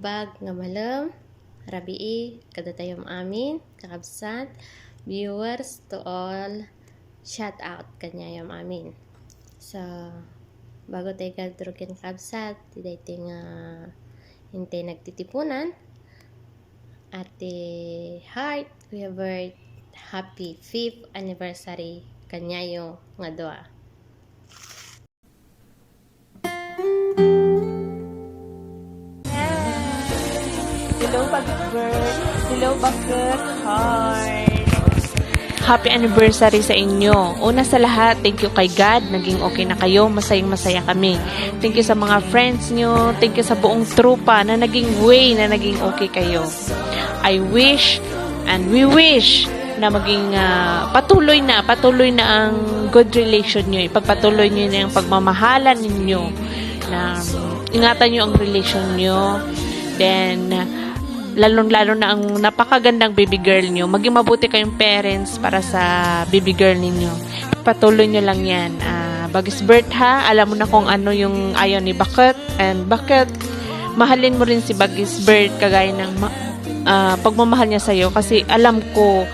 Imbag nga malam, rabii, kadatayom amin, kakabsat, viewers to all, shout out kanyayom amin. So, bago tayo kadrukin kakabsat, tiday nga hintay nagtitipunan, Ate Heart, Kuya Bert, happy 5th anniversary kanyayo nga doa. Hello, Bagger. Hello, Bagger Heart. Happy anniversary sa inyo. Una sa lahat, thank you kay God. Naging okay na kayo. Masayang-masaya kami. Thank you sa mga friends nyo. Thank you sa buong trupa na naging way na naging okay kayo. I wish and we wish na maging patuloy na ang good relation nyo. Ipagpatuloy nyo na yung pagmamahalan ninyo. Na ingatan nyo ang relation nyo. Then, lalong-lalo na ang napakagandang baby girl nyo. Maging mabuti kayong parents para sa baby girl ninyo. Patuloy nyo lang yan. Bagis Bert ha, alam mo na kung ano yung ayaw ni Bakit. And bakit mahalin mo rin si Bagis Bert kagaya ng pagmamahal niya sa'yo. Kasi alam ko,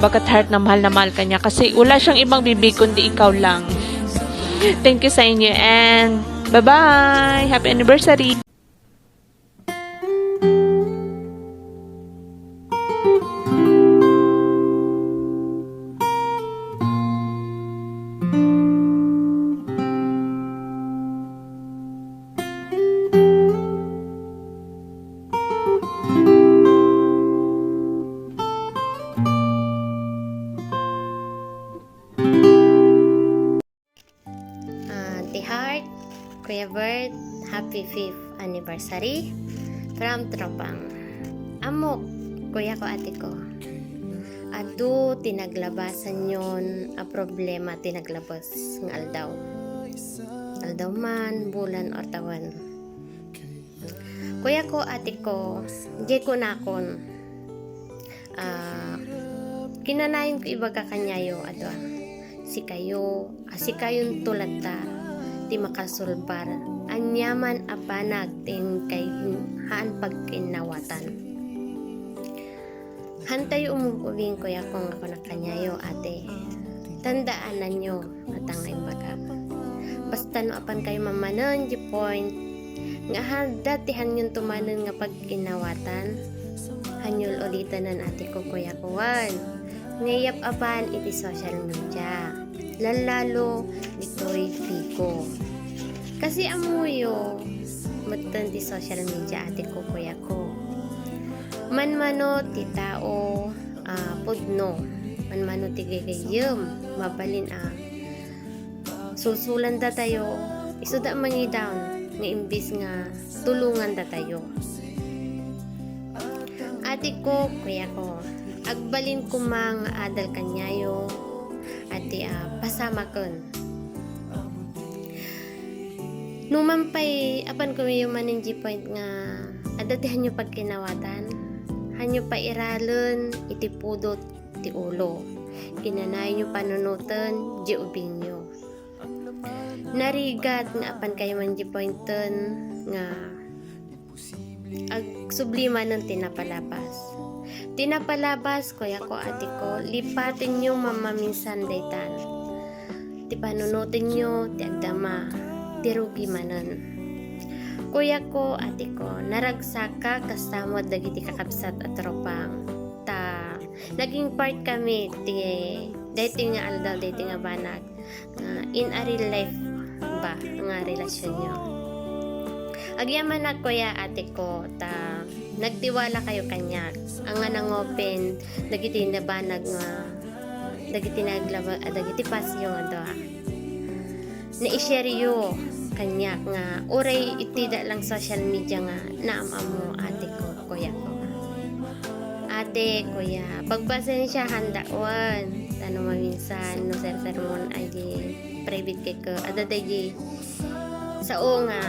Bakit Heart na mahal ka niya. Kasi wala siyang ibang bibi kundi ikaw lang. Thank you sa inyo and bye-bye! Happy anniversary! Ate Heart, Kuya Bert, happy 5th anniversary from Tropang. Amok, kuya ko ate ko. Adu tinaglabasan yon a problema tinaglabas ng aldaw. Aldaw man, bulan or tawan. Kuya ko ate ko, di ko nakon. Kinanayon ko iba kakanyayo ato. Si kayong tulad ta ti makasulbar anyaman apanag ting kay haan pagkinawatan hantay umubing ko yakong ako nakanyayo ate tandaan na nyo at ang imbaga basta no apan kayo mamanon di point nga datihan yung tumanon nga pagkinawatan hanyol ulitan ng ate ko kuya kuwan ngayap apan iti social media lalalo dito'y Pico kasi amuyo matan di social media ate ko kuya ko manmano ti tao pudno manmano ti gagayem mabalin susulan da tayo isuda mangi down nga imbis nga tulungan da tayo ate ko kuya ko agbalin ko mang adal kanyayo ati pasama kon numampay apan ko yung maninji point nga adatihan nyo pagkinawatan hanyo pa iralon iti pudot ti ulo kinanay nyo panunutan di ubing nyo narigat nga apan kayo manji pointen nga ag sublima ng tinapalabas kuya ko ate ko lipatin nyo mamaminsan daytan ti panunutin nyo ti agdama ti rugi manan kuya ko ate ko naragsaka kasama dagiti kakabsat at tropang ta naging part kami ti dating nga aldaw dating nga banag in a real life ba nga relasyon nyo agyaman na kuya ate ko ta nagtiwala kayo kanya ang nga nang open dagiti nabanag nga dagiti naglaba dagiti pasyo nga doa na i-share yo kanya nga oray itida lang social media nga naama mo ate ko kuya ko ate kuya pagbasensya handawan tano maminsan no sermon ay private kay ko adaday sao nga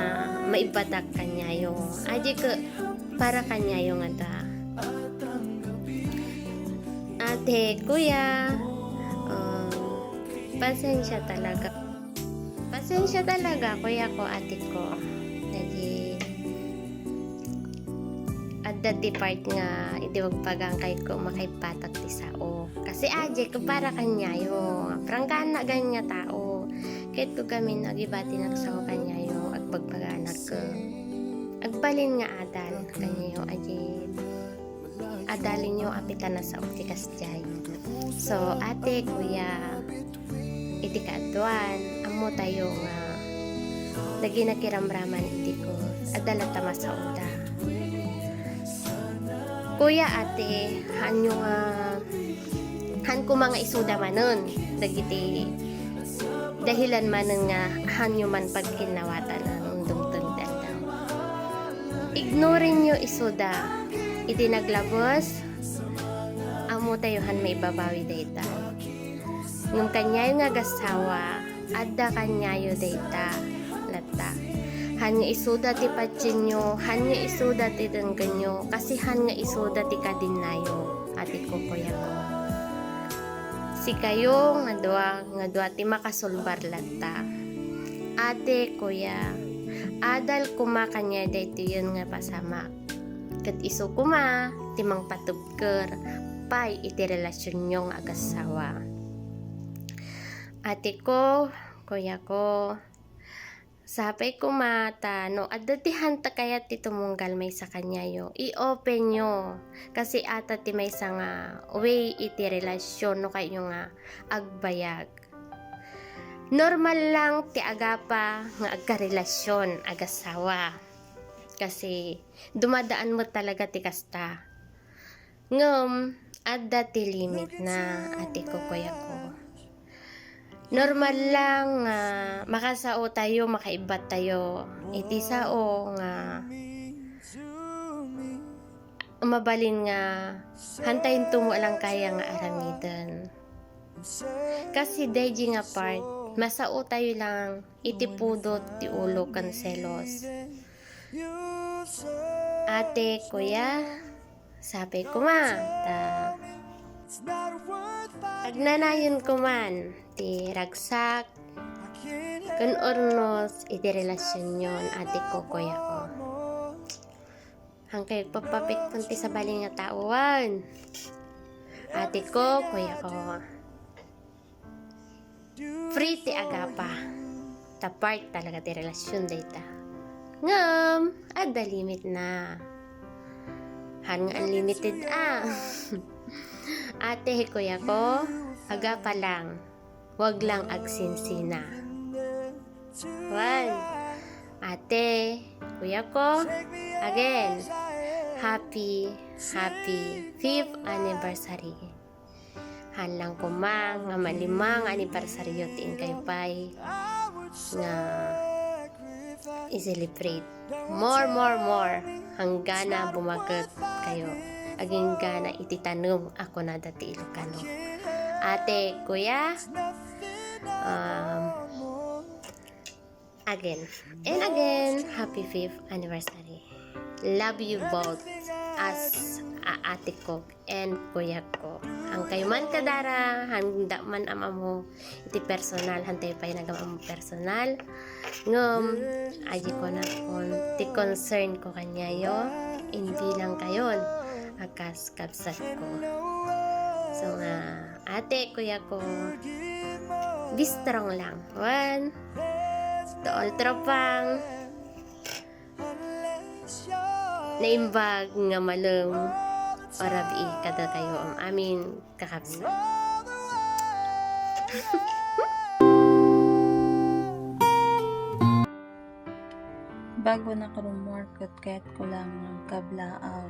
maibatak kanyayo aji ko para kanyayo nga ta ate kuya pasensya talaga kuya ko ate ko adda ti part nga iti wagpagang kay ko makaipatak ti sao. Kasi aje ko para kanyayo. Prangkana ganya tao. Kahit ko kami nagibati nagsaw kanyayo at pagpaganak ko. Agbalin nga adal kanyayo aje. Adalin nyo apitan na sa optikas jay. So ate, kuya, iti kaadwan, amo tayo nga lagi nakiramraman iti ko. Adala tama sa uda. Kuya ate, hanyo nga han ko mga isuda manon dagiti dahilan manon nga hanyo man pagkinawatan ng dumteng daw. Ignorin nyo isuda iti naglabos amo tayo han may babawi dayta. Ngum kanyayo nga gasawa adda kanyayo dayta latta. Han nga isuda ti patsinyo, han nga isuda ti denggenyo, kasi han nga isuda ti kadinayo, ati ko kuya ko. Si kayo nga dua ti makasulbar latta. Ate kuya, adal kumakanya dayto yun nga pasama. Kat iso kuma, timang patubker, pay iti relasyon nyong agasawa. Ate ko, kuya ko, sapay kumata, no, adatihan ta kaya ti tumunggal may sa kanya yo. I-open nyo. Kasi ata ti may sa nga way iti relasyon no kayo nga agbayag. Normal lang ti agapa nga agkarelasyon, agasawa. Kasi dumadaan mo talaga ti kasta. Ngam, adda ti limit na ati ko kuya ko. Normal lang nga makasao tayo, makaibat tayo. Iti sao nga mabalin nga hantayin tumo lang kaya nga aramidan. Kasi daiji nga part, masao tayo lang iti pudot ti ulo kan selos. Ate, kuya, sabi ko ma, agnanayon ko man, ti ragsak, kun ornos, iti relasyon yon, ate ko, kuya ko. Hangkay papapit punti sa bali nga tauan. Ate ko, kuya ko. Free ti agapa. Tapart talaga ti relasyon data. Ngam, ada limit na. Han nga unlimited Ate, kuya ko, agapa lang. Wag lang agsinsina. One. Ate, kuya ko, again, happy 5th anniversary. Hanlang kumang nga malimang anniversary tiin kayo pay nga i-celebrate. More hanggang na bumagat kayo. Aging gana ititanong ako na dati Ilocano. Ate, kuya, again and again, happy 5th anniversary. Love you both as ate ko and kuya ko. Ang kayo man kadara, handa man mo iti personal, hantay pa yung nagam personal. Ngom, aji ko na kung ti concern ko kanyayo, hindi lang kayon, akas kapsat ko. So nga, ate, kuya ko, be strong lang. One, to all tropang, naimbag nga malum, orabi kada kayo ang amin kakapsat. Bago na karumorkot kahit ko lang ng kablaaw.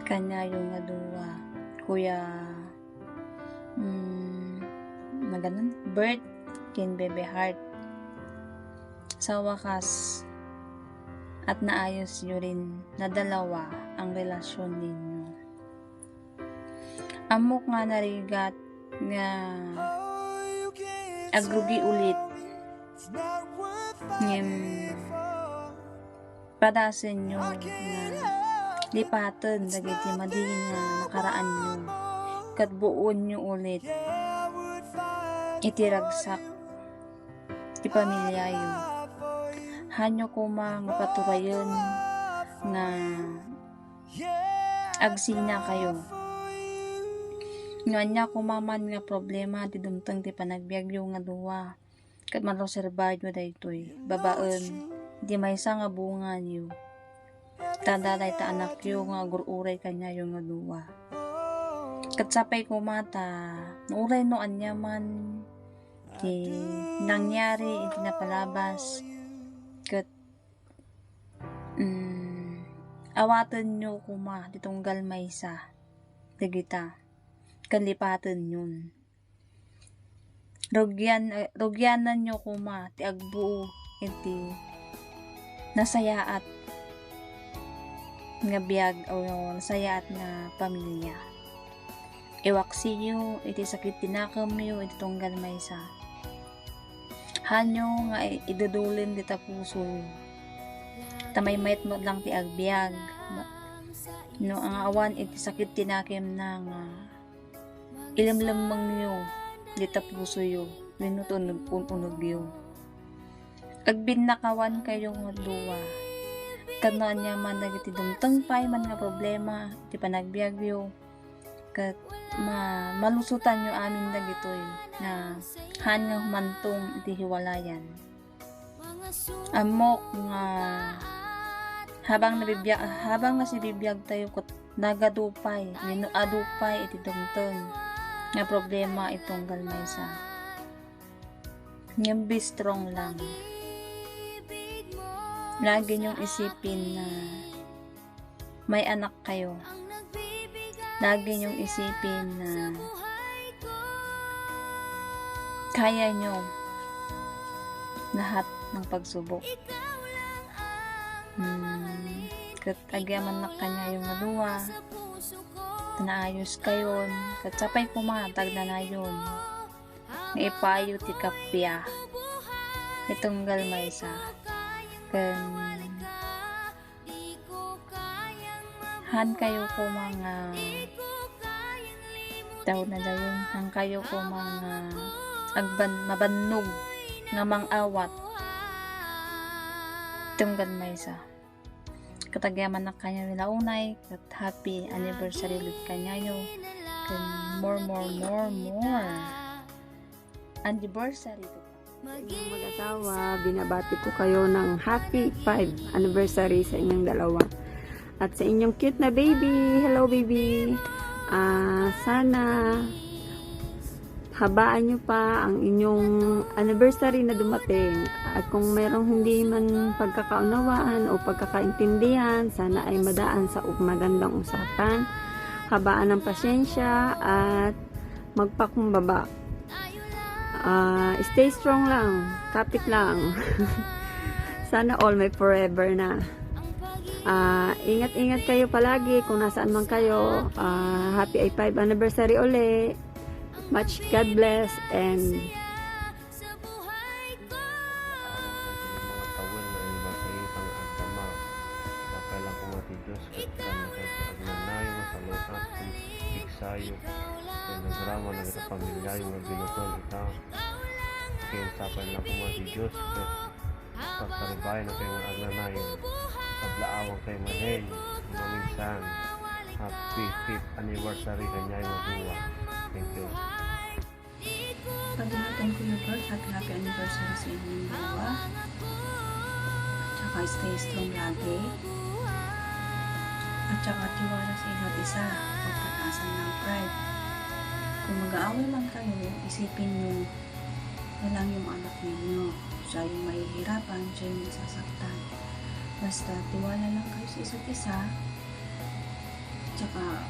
Kanya yung naduwa. Kuya, na ganun, Bert, kin Bebe Heart. Sa wakas, at naayos yun rin na dalawa ang relasyon ninyo. Amok nga narigat nga agrugi ulit ngem padasen nyo na lipatan dagiti madi nga nakaraan nyo kat buon nyo ulit itiragsak ti pamilya yun hanyo kumang paturayon nga agsina kayo. Nga niya kumaman nga problema ti dumteng ti panagbiagyo nga duwa. Kat man survive mo daytoy. Babaen di maysa nga bunga niyo. Tadalay ta anak yo nga agururay kanya yung nga duwa. Kat sapay kumata, nuray no anya man ti nangyari iti napalabas. Kat awaten nyo kuma ditunggal maysa. Digita. Kalipatan yun. Rogyanan nyo kuma ti agbuo iti nasayaat nga biyag o nasayaat nga pamilya. Iwaksi nyo iti sakit tinakam nyo iti tunggal maysa. Hanyo nga idudulin dita puso. Tamay mayt mo lang ti agbiag. No ang awan iti sakit tinakim na nga ilamlamang nyo dita puso yo. Minutunog unog yo. Agbin nakawan kayo nga duwa. Kanaan niya man nagiti dumteng pay man nga problema ti panagbiag yo. Kat malusutan nyo amin dagitoy na han nga humantong iti hiwalayan. Amok nga habang nga si bibiyag tayo kat nagadupay, adupay iti dumteng nga problema itong galmaysa. Ngem be strong lang. Lagi niyong isipin na may anak kayo. Lagi niyong isipin na kaya niyo lahat ng pagsubok. Kat agyaman na kanya yung maduwa. Naayos kayon. Kat sapay pumatag na na yun. Nga ipayo ti kapya. Itong galmaysa. Han kayo ko mga tawag na dayon. Han kayo ko mga mabannog nga mang-awat. Itong galmaysa. Katagyaman na kanya nila unay, kat happy anniversary ulit kanyayo. More anniversary to. Inyong mag-asawa, binabati ko kayo ng happy 5 anniversary sa inyong dalawa. At sa inyong cute na baby, hello baby. Sana habaan nyo pa ang inyong anniversary na dumating. At kung merong hindi man pagkakaunawaan o pagkakaintindihan, sana ay madaan sa magandang usapan. Habaan ng pasyensya at magpakumbaba. Stay strong lang, kapit lang. Sana all may forever na. Ingat-ingat kayo palagi kung nasaan man kayo. Happy 5 anniversary uli. Much God bless and sayo kung nagrama na kita pamilya yung binutol ikaw kaya sapan lang po mga Diyos pagkaribay na kayo mga agnanayon paglaawang kayo manay maminsan happy 5th anniversary kanya yung mabuwa. Thank you. Pagdating ko yung birth, happy anniversary sa inyong dalawa. Tsaka stay strong lagi. At tsaka tiwala sa isa't isa. Pagpatasan ng pride. Kung mag-aaway man kayo, isipin nyo na lang yung anak ninyo. Siya yung mahihirapan, siya yung masasaktan. Basta tiwala lang kayo sa isa't isa. Tsaka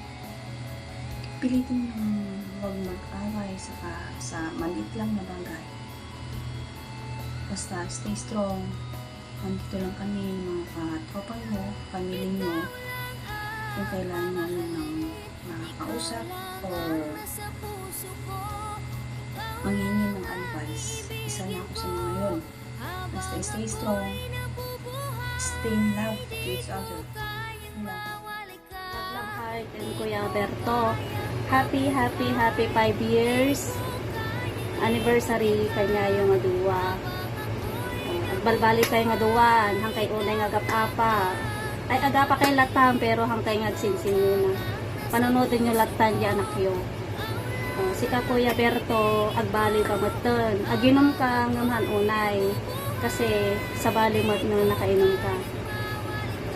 pilitin yung huwag mag-away sa maliit lang na bagay. Basta stay strong. Nandito lang kami, mga katropa nyo, pamilya nyo. Kung kailangan nyo ng makakausap o manghingi ng advice, isa na ako sa mga yun. Basta stay strong. Stay in love to each other. Love heart and Kuya Alberto. Happy 5 years anniversary kanya yung aduwa. At balbalik kayo nga duwan, hang kay unay nga gap-apa. Ay aga pa kay latam pero hangkay nga sinsin nyo na. Panonoodin nyo latan di anak yo. Si ka Kuya Berto, agbali ka matan. Aginom ka ngaman unay. Kasi sa bali mat na nakainom ka.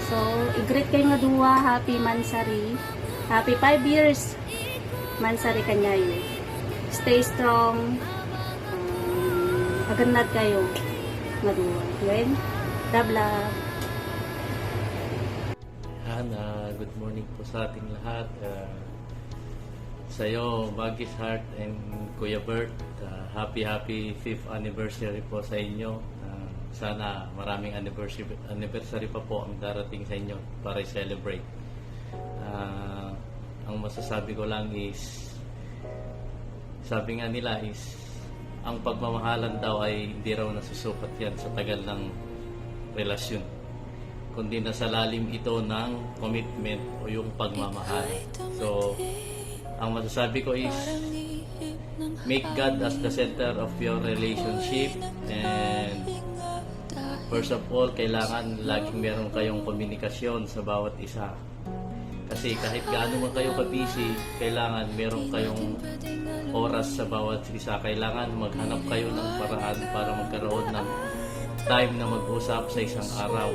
So, i-greet kayo nga duwa. Happy Mansari. Happy 5 years. Mansari kanyayo. Stay strong. Agannad kayo. Nga duwa. Gwen? Love, love. Hana, good morning po sa ating lahat. Sa'yo, Bagis Heart and Kuya Bert, happy 5th anniversary po sa inyo. Sana maraming anniversary pa po ang darating sa inyo para i-celebrate. Ang masasabi ko lang is, sabi nga nila is, ang pagmamahalan daw ay hindi raw nasusukat yan sa tagal ng relasyon, kundi nasa lalim ito ng commitment o yung pagmamahal. So, ang masasabi ko is, make God as the center of your relationship, and first of all, kailangan laging meron kayong komunikasyon sa bawat isa. Kasi kahit gaano man kayo ka-busy, kailangan meron kayong oras sa bawat isa. Kailangan maghanap kayo ng paraan para magkaroon ng time na mag-usap sa isang araw.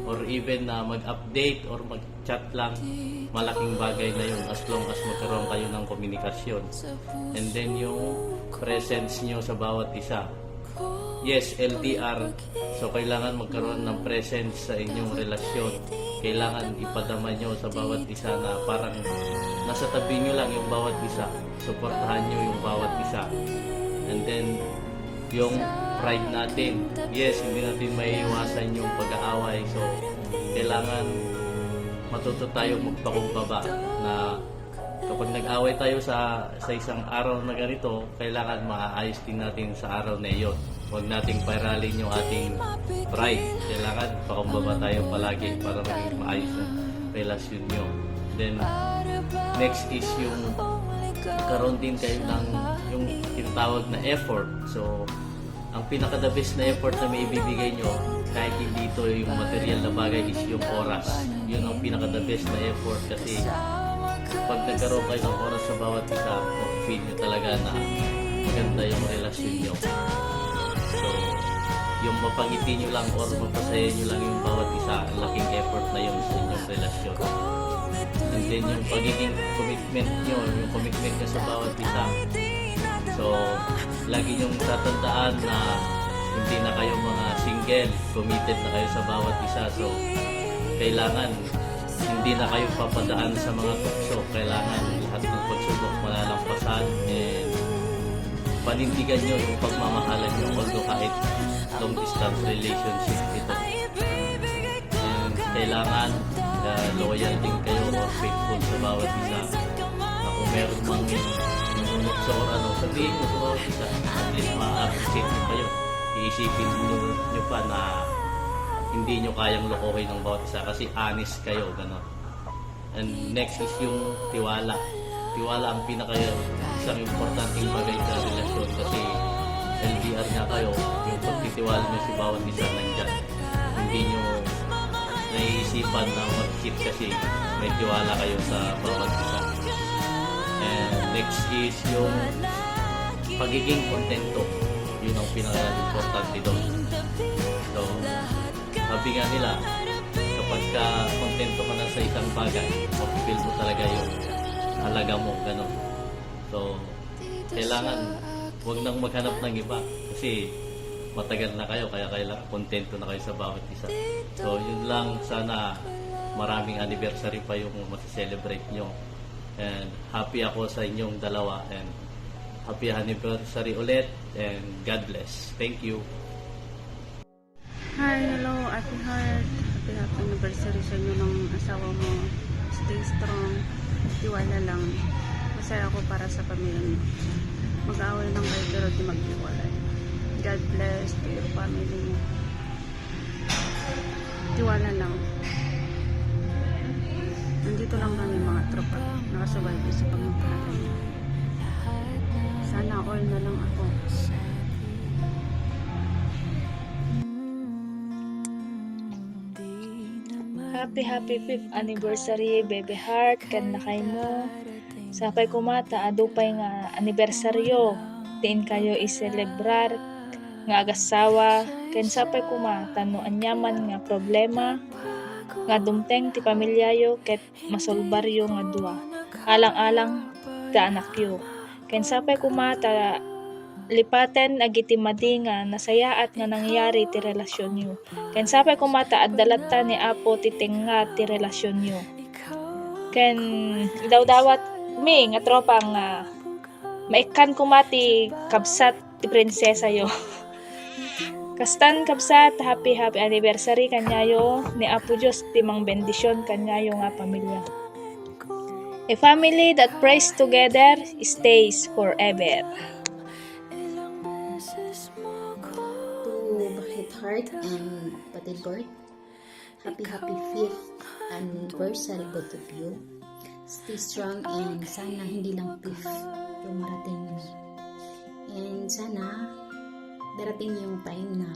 Or even na mag-update or mag-chat lang, malaking bagay na yun as long as magkaroon kayo ng komunikasyon. And then yung presence nyo sa bawat isa. Yes, LDR. So kailangan magkaroon ng presence sa inyong relasyon. Kailangan ipadama nyo sa bawat isa na parang nasa tabi nyo lang yung bawat isa. Suportahan nyo yung bawat isa. And then yung pride natin. Yes, hindi natin maiiwasan yung pag-aaway. So, kailangan matuto tayong magpakumbaba na kapag nag-away tayo sa isang araw na ganito, kailangan maaayos din natin sa araw na iyon. Huwag nating pairalin yung ating pride. Kailangan pakumbaba tayo palagi para maging maayos ang relasyon nyo. Then, next is yung karoon din kayo ng yung tinatawag na effort. So, ang pinaka-the best na effort na may ibibigay nyo, kahit hindi ito yung material na bagay, is yung oras. Yun ang pinaka-the best na effort kasi pag nagkaroon kayo ng oras sa bawat isa, feel nyo talaga na maganda yung relasyon nyo. So, yung mapangiti nyo lang or mapasaya nyo lang yung bawat isa, laking effort na yun sa inyong relasyon. And then yung pagiging commitment nyo, yung commitment nyo sa bawat isa. So, lagi nyong tatandaan na hindi na kayo mga single, committed na kayo sa bawat isa. So, kailangan hindi na kayo papadaan sa mga tukso. Kailangan lahat ng pagsubok malalampasan and panindigan nyo yung pagmamahalan nyo, although kahit long distance relationship ito. And kailangan loyal din kayo or faithful sa bawat isa. Na kung meron mang so ano, sabihin nyo sa bawat isa, at least ma-appreciate nyo kayo. Iisipin nyo pa na hindi nyo kayang lokohin ng bawat isa kasi honest kayo, gano'n. And next is yung tiwala. Tiwala ang isang importanteng bagay sa relasyon kasi LDR nga kayo, yung pagtitiwala nyo si bawat isa nandyan. Hindi nyo naiisipan na mag-cheat kasi may tiwala kayo sa bawat isa. And next is yung pagiging kontento. Yun ang pinaka-importante doon. So, sabi nga nila, kapag ka kontento ka na sa isang bagay, mag-feel mo talaga yung halaga mo, gano'n. So, kailangan huwag nang maghanap ng iba kasi matagal na kayo, kaya kailangan kontento na kayo sa bawat isa. So, yun lang. Sana maraming anniversary pa yung masicelebrate nyo. And happy ako sa inyong dalawa. And happy anniversary ulit. And God bless. Thank you. Hi, hello, Ate Heart. Happy anniversary sa inyo ng asawa mo. Stay strong. Tiwala lang. Masaya ako para sa pamilya niyo. Mag-away lang kayo pero di magtiwalay. God bless to your family. Tiwala lang. Nandito lang kami mga tropa. Nakasubaybay sa pagmamahalan. Sana all na lang ako. Happy 5th anniversary, baby heart, kan na kay mo. Sapay kumata, adupay nga anibersaryo. Diin kayo iselebrar nga agasawa. Ken sapay kumata, no anyaman nga problema. Nga dumteng ti pamilyayo, ket masolbaryo nga dua. Alang-alang ta anakyo. Ken sapay kumata, lipaten agiti madi nga nasayaat nga nangyari ti relasyon nyo. Ken sapay kumata at dalata ni Apo ti tenga ti relasyon nyo. Ken daw-dawat mi nga tropa nga maikan kumati kabsat ti prinsesa yo. Kastan kabsat, happy anniversary kanyayo ni Apo Diyos timang bendisyon kanyayo nga pamilya. A family that prays together stays forever. To Bakit Heart and Patid Bird, happy 5th anniversary both of you. Stay strong and sana hindi lang 5th yung marating mo. And sana darating yung time na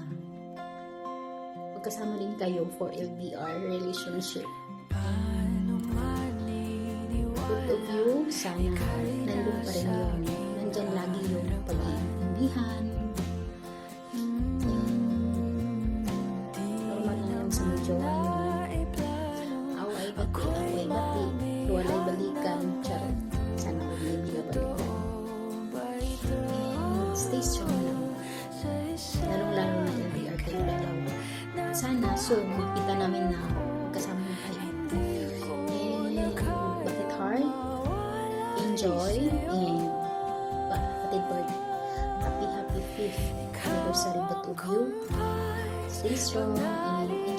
magkasama din kayo for LDR relationship. Both of you, sana nandun pa rin yung nandyan lagi yung pag-iintindihan. Normal lang lang sa medyo away bati, walay balikan, charot. Sana huwag may balikan. And stay strong lang. Lalong-lalo na LDR kayo dalawa. Sana soon makita namin na kasama na kayo. And Bakit Heart, enjoy, and Patid Bird, happy 5th anniversary both of you. Stay strong and